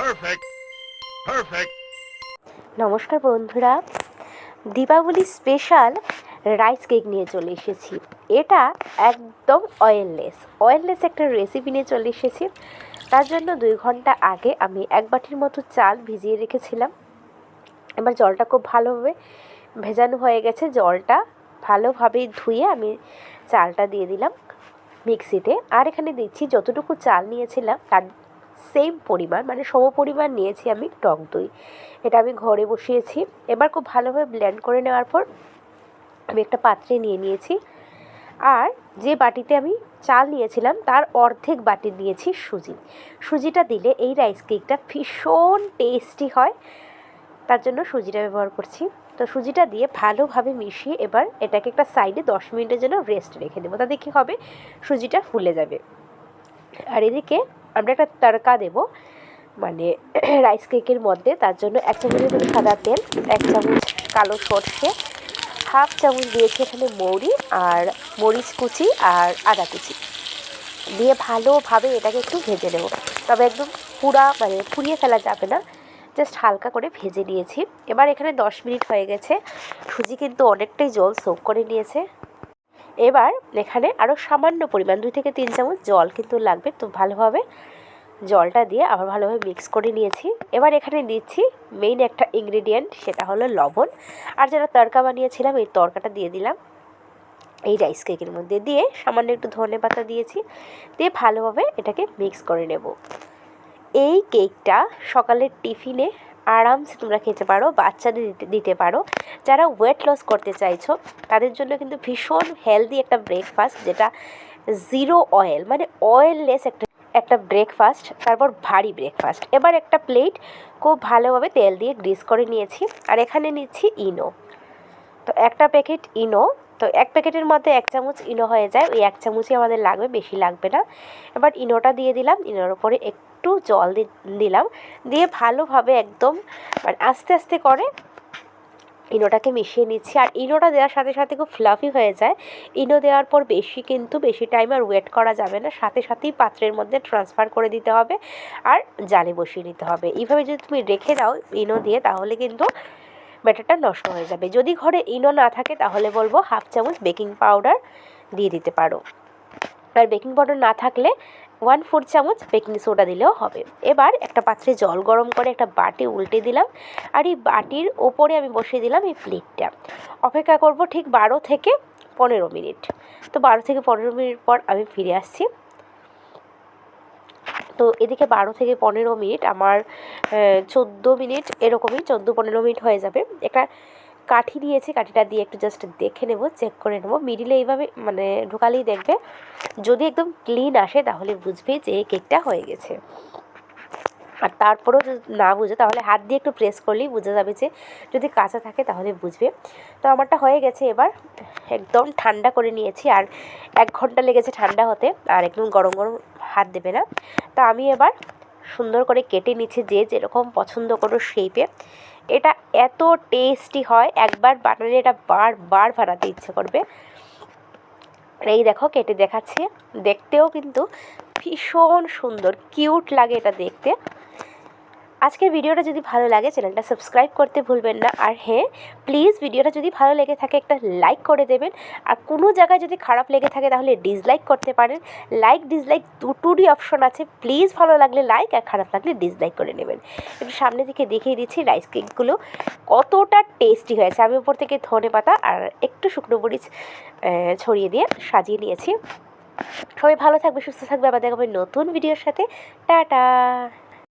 Perfect. Perfect. নমস্কার বন্ধুরা, Deepavali special rice cake নিয়ে চলে এসেছি। এটা একদম অয়েললেস একটা রেসিপি নিয়ে চলে এসেছি। তার জন্য 2 ঘন্টা আগে আমি 1 বাটির মতো চাল ভিজিয়ে রেখেছিলাম। এবার জলটা খুব ভালোভাবে ভেজানো হয়ে গেছে। জলটা ভালোভাবে ধুয়ে আমি চালটা দিয়ে দিলাম মিক্সিতে। আর এখানে দিচ্ছি যতটুকু চাল নিয়েছিলাম তার সেম পরিমাণ, মানে সমপরিমাণ নিয়েছি আমি টক দই। এটা আমি ঘরে বসিয়েছি। এবার খুব ভালোভাবে ব্লেন্ড করে নেওয়ার পর আমি একটা পাত্রে নিয়ে নিয়েছি। আর যে বাটিতে আমি চাল নিয়েছিলাম তার অর্ধেক বাটি নিয়েছি সুজিটা দিলে এই রাইস কেকটা ভীষণ টেস্টি হয়, তার জন্য সুজিটা ব্যবহার করছি। তো সুজিটা দিয়ে ভালোভাবে মিশিয়ে এবার এটাকে একটা সাইডে 10 মিনিটের জন্য রেস্ট রেখে দেবো। তাতে কী হবে, সুজিটা ফুলে যাবে। আর এদিকে আমরা একটা তড়কা দেবো, মানে রাইস কেকের মধ্যে। তার জন্য 1 চামচের মতো সাদা তেল, 1 চামচ কালো সর্ষে, হাফ চামচ দিয়েছি এখানে মৌরি আর মরিচ কুচি আর আদা কুচি দিয়ে ভালোভাবে এটাকে একটু ভেজে নেব। তবে একদম পুড়িয়ে ফেলা যাবে না, জাস্ট হালকা করে ভেজে নিয়েছি। এবার এখানে 10 মিনিট হয়ে গেছে। সুজি কিন্তু অনেকটাই জল সোক করে নিয়েছে। এবার এখানে আরও সামান্য পরিমাণ 2 থেকে 3 চামচ জল কিন্তু লাগবে। তো ভালোভাবে জলটা দিয়ে আবার ভালোভাবে মিক্স করে নিয়েছি। এবার এখানে দিচ্ছি মেইন একটা ইনগ্রেডিয়েন্ট, সেটা হলো লবণ। আর যারা তড়কা বানিয়েছিলাম এই তড়কাটা দিয়ে দিলাম এই রাইস কেকের মধ্যে, দিয়ে সামান্য একটু ধনেপাতা দিয়েছি, দিয়ে ভালোভাবে এটাকে মিক্স করে নেব। এই কেকটা সকালের টিফিনে আরামসে তোমরা খেতে পারো, বাচ্চাদের দিতে পারো। যারা ওয়েট লস করতে চাইছো তাদের জন্য কিন্তু ভীষণ হেলদি একটা ব্রেকফাস্ট, যেটা জিরো অয়েল, মানে অয়েললেস একটা ব্রেকফাস্ট, তারপর ভারী ব্রেকফাস্ট। এবার একটা প্লেট খুব ভালোভাবে তেল দিয়ে গ্রিস করে নিয়েছি। আর এখানে নিচ্ছি ইনো। তো একটা প্যাকেট ইনো, তো 1 প্যাকেটের মধ্যে 1 চামচ ইনো হয়ে যায়। ওই 1 চামচই আমাদের লাগবে, বেশি লাগবে না। এবার ইনোটা দিয়ে দিলাম, ইনোর উপরে একটু জল দিলাম, দিয়ে ভালোভাবে একদম মানে আস্তে আস্তে করে ইনোটাকে মিশিয়ে নিচ্ছি। আর ইনোটা দেওয়ার সাথে সাথে খুব ফ্লাফি হয়ে যায়। ইনো দেওয়ার পর বেশি টাইম আর ওয়েট করা যাবে না, সাথে সাথেই পাত্রের মধ্যে ট্রান্সফার করে দিতে হবে আর জালে বসিয়ে নিতে হবে। এইভাবে যদি তুমি রেখে দাও ইনো দিয়ে, তাহলে কিন্তু ব্যাটারটা নষ্ট হয়ে যাবে। যদি ঘরে ইনো না থাকে তাহলে বলবো হাফ চামচ বেকিং পাউডার দিয়ে দিতে পারো। আর বেকিং পাউডার না থাকলে 1/4 চামচ বেকিং সোডা দিলেও হবে। এবার একটা পাত্রে জল গরম করে একটা বাটি উল্টে দিলাম, আর এই বাটির ওপরে আমি বসিয়ে দিলাম এই প্লেটটা। অপেক্ষা করব ঠিক 12 থেকে 15 মিনিট। তো 12 থেকে 15 মিনিট পর আমি ফিরে আসছি। তো এদিকে 12 থেকে 15 মিনিট আমার 14 মিনিট এরকমই, 14-15 মিনিট হয়ে যাবে। একটা কাঠি নিয়েছি, কাঠিটা দিয়ে একটু জাস্ট দেখে নেব, চেক করে নেব। মিডিলে এইভাবে মানে ঢোকালেই দেখবে, যদি একদম ক্লিন আসে তাহলে বুঝবে যে কেকটা হয়ে গেছে। আর তারপরেও যদি না বুঝে তাহলে হাত দিয়ে একটু প্রেস করলেই বোঝা যাবে যে যদি কাঁচা থাকে তাহলে বুঝবে। তো আমারটা হয়ে গেছে। এবার একদম ঠান্ডা করে নিয়েছি, আর 1 ঘন্টা লেগেছে ঠান্ডা হতে। আর একদম গরম গরম হাত দেবে না। তো আমি এবার সুন্দর করে কেটে নিচ্ছি, যে যেরকম পছন্দ করো শেপে। এটা এত টেস্টি হয়, একবার বানালে এটা বারবার বানাতে ইচ্ছে করবে। এই দেখো কেটে দেখাচ্ছি, দেখতেও কিন্তু ভীষণ সুন্দর, কিউট লাগে এটা দেখতে। আজকের ভিডিওটা যদি ভালো লাগে চ্যানেলটা সাবস্ক্রাইব করতে ভুলবেন না। আর হ্যাঁ, প্লিজ ভিডিওটা যদি ভালো লেগে থাকে একটা লাইক করে দেবেন। আর কোনো জায়গায় যদি খারাপ লেগে থাকে তাহলে ডিসলাইক করতে পারেন। লাইক ডিসলাইক দুটোরই অপশন আছে। প্লিজ ভালো লাগলে লাইক, আর খারাপ লাগলে ডিসলাইক করে নেবেন। একটু সামনে দিকে দেখিয়ে দিচ্ছি রাইস কেকগুলো কতটা টেস্টি হয়েছে। আমি উপর থেকে ধনেপাতা আর একটু শুকনো মরিচ ছড়িয়ে দিয়ে সাজিয়ে নিয়েছি। সবাই ভালো থাকবে, সুস্থ থাকবে। আবার দেখা হবে নতুন ভিডিওর সাথে। টাটা।